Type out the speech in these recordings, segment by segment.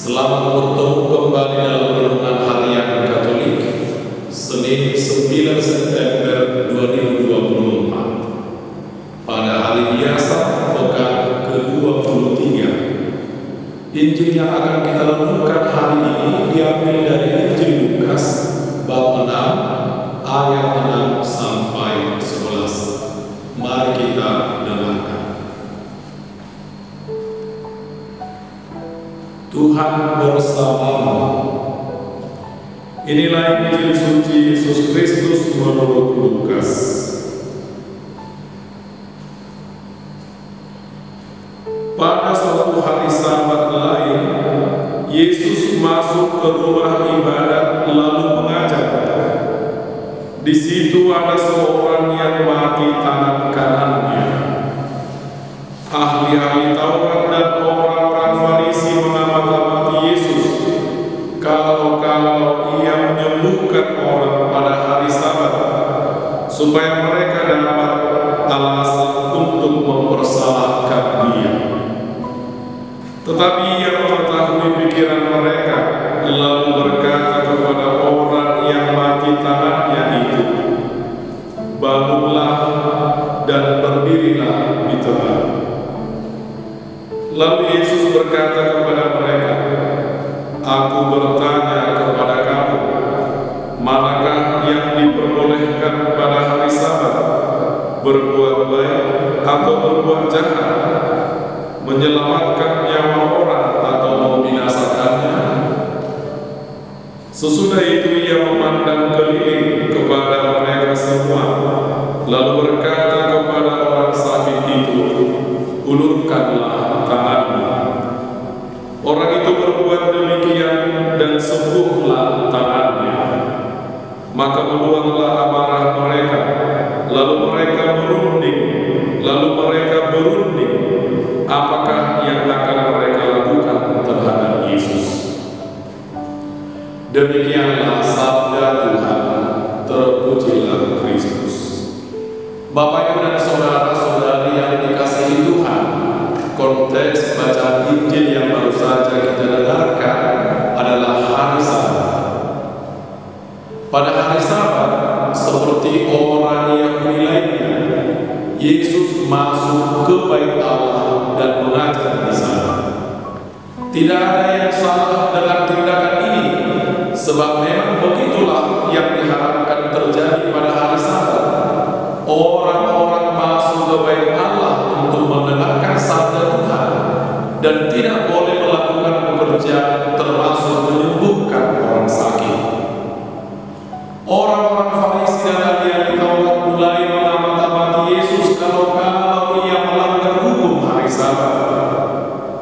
Selamat bertemu kembali dalam renungan harian Katolik Senin 9 September 2024. Pada hari biasa pekan ke-23, Injil yang akan kita renungkan hari ini diambil dari Injil Lukas bab 6 ayat 6 sampai 11. Mari kita dengarkan. Tuhan bersamamu. Inilah Injil suci Yesus Kristus menurut Lukas. Pada suatu hari Sabat lain, Yesus masuk ke rumah ibadat lalu mengajar. Di situ ada seorang yang mati tangan kanannya. Ahli-ahli Taurat dan orang-orang Farisi mengamati Yesus kalau ia menyembuhkan orang pada hari Sabat, supaya mereka dapat alasan untuk mempersalahkan dia. Tetapi ia mengetahui pikiran mereka, lalu berkata kepada orang yang mati tangannya itu, "Bangunlah dan berdirilah di tempat." Lalu Yesus berkata kepada mereka, "Aku bertanya kepada kamu, manakah yang diperbolehkan pada hari Sabat, berbuat baik atau berbuat jahat, menyelamatkan nyawa orang atau membinasakannya?" Sesudah itu ia memandang keliling kepada mereka semua, lalu berkata kepada orang sakit itu, "Ulurkanlah tanganmu." Orang itu berbuat demikian dan sembuhlah tangannya. Maka meluanglah amarah mereka, lalu mereka berunding apakah yang akan mereka lakukan terhadap Yesus. Demikianlah sabda Tuhan. Terpujilah Kristus. Bapak, Ibu, dan saudara-saudari yang dikasihi Tuhan, konteks bacaan Injil yang baru saja kita dengarkan adalah hari Sabat. Pada hari Sabat, seperti orang Yahudi lainnya, Yesus masuk ke Bait Allah dan mengajar di sana. Tidak ada yang salah dengan tindakan ini, sebab memang begitulah yang diharapkan terjadi pada hari Sabat. Orang-orang masuk ke Bait Allah untuk mendengarkan sabda Tuhan dan tidak boleh melakukan pekerjaan termasuk menyembuhkan orang sakit. Orang-orang Farisi dan ahli-ahli Taurat mulai mengamati Yesus kalau ia melanggar hukum hari Sabat,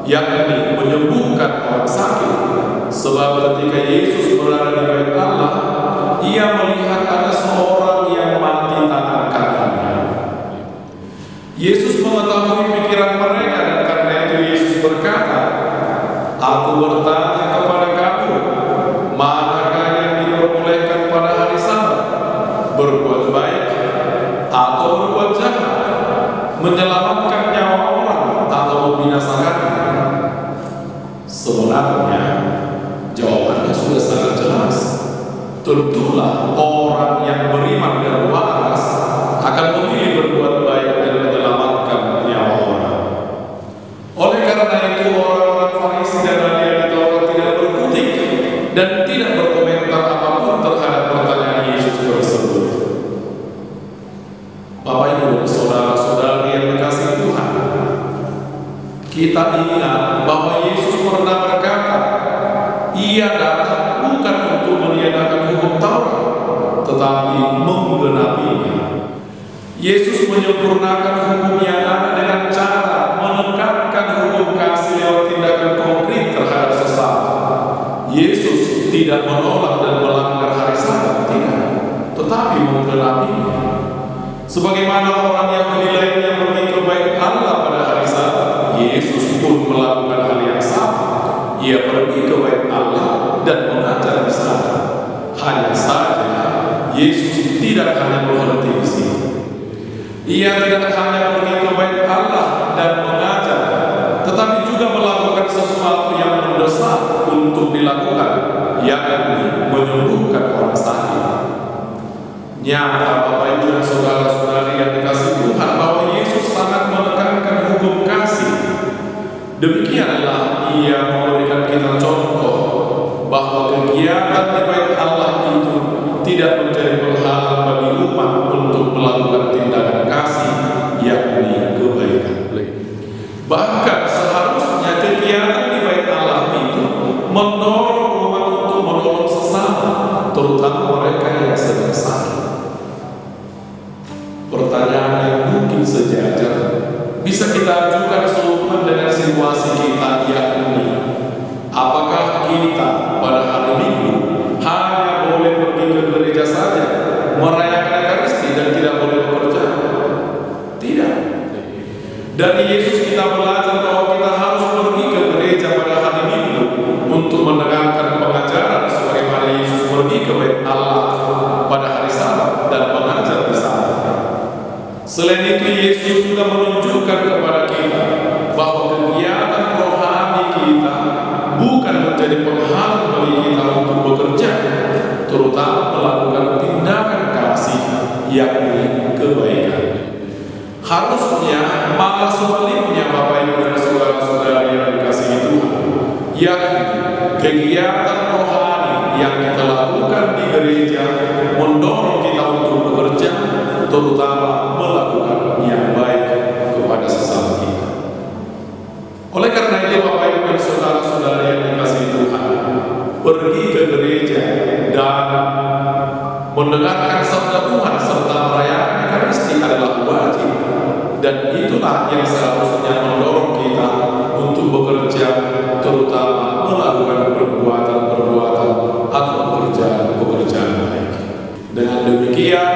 yakni menyembuhkan orang sakit. Sebab ketika Yesus berada di Bait Allah, ia melihat ada seorang yang mati tangan kanannya. Yesus mengetahui pikiran mereka, dan karena itu Yesus berkata, "Aku bertanya kepada kamu, manakah yang diperbolehkan pada hari Sabat, berbuat baik atau berbuat jahat, menyelamatkan nyawa orang atau membinasakannya?" Sebenarnya jawabannya sudah sangat jelas. Tentulah orang yang beriman dan waras akan memilih berbuat baik dan menyelamatkan nyawa orang. Oleh karena itu orang-orang Farisi dan ahli-ahli Taurat tidak berkutik dan tidak berkomentar apapun terhadap pertanyaan Yesus tersebut. Bapak, Ibu, dan saudara-saudari yang dikasihi Tuhan, kita ingat bahwa Yesus pernah berkata, ia datang bukan untuk meniadakan hukum Taurat, tetapi menggenapinya. Yesus menyempurnakan hukum yang ada dengan cara menekankan hukum kasih lewat tindakan konkret terhadap sesama. Yesus tidak menolak dan melanggar hari Sabat, tidak, tetapi menggenapinya. Sebagaimana orang Yahudi lainnya pergi ke Bait Allah pada hari Sabat, Yesus pun melakukan hal yang sama. Ia pergi ke Bait Allah dan mengajar di sana. Hanya saja Yesus tidak hanya berhenti di sini. Ia tidak hanya pergi ke Bait Allah dan mengajar, tetapi juga melakukan sesuatu yang mendesak untuk dilakukan, yakni menyembuhkan orang sakit. Nyata Bapak Ibu dan saudara-saudari yang dikasihi Tuhan, bahwa Yesus sangat menekankan hukum kasih. Demikianlah Ia memberikan kita contoh bahwa kegiatan di bait Allah itu tidak menjadi penghalang bagi umat untuk melakukan tindakan kasih, yakni kebaikan. Bahkan seharusnya kegiatan di bait Allah itu mendorong umat untuk menolong sesama, terutama mereka yang sedang sakit. Pertanyaan yang mungkin sejajar bisa kita ajukan sehubungan dengan situasi kita, yakni apakah kita pada hari Minggu hanya boleh pergi ke gereja saja, merayakan Ekaristi dan tidak boleh bekerja? Tidak. Dari Yesus kita belajar bahwa kita harus pergi ke gereja pada hari Minggu untuk mendengarkan pengajaran, sebagaimana Yesus pergi ke bait Allah pada hari Sabat dan mengajar di sana. Selain itu, Yesus juga menunjukkan kepada kita bahwa kegiatan rohani kita bukan menjadi penghalang bagi kita untuk bekerja, terutama melakukan tindakan kasih, yakni kebaikan. Harusnya malah sebaliknya, Bapak Ibu dan saudara-saudari yang dikasihi Tuhan, yakni kegiatan rohani yang kita lakukan di gereja mendorong kita untuk bekerja, terutama melakukan yang baik kepada sesama kita. Oleh karena itu, Bapak Ibu dan saudara-saudari yang dikasihi Tuhan, pergi ke gereja dan mendengarkan sabda Tuhan serta merayakan Ekaristi adalah wajib, dan itulah yang seharusnya mendorong kita untuk bekerja, terutama melakukan perbuatan-perbuatan atau pekerjaan-pekerjaan baik. Dengan demikian,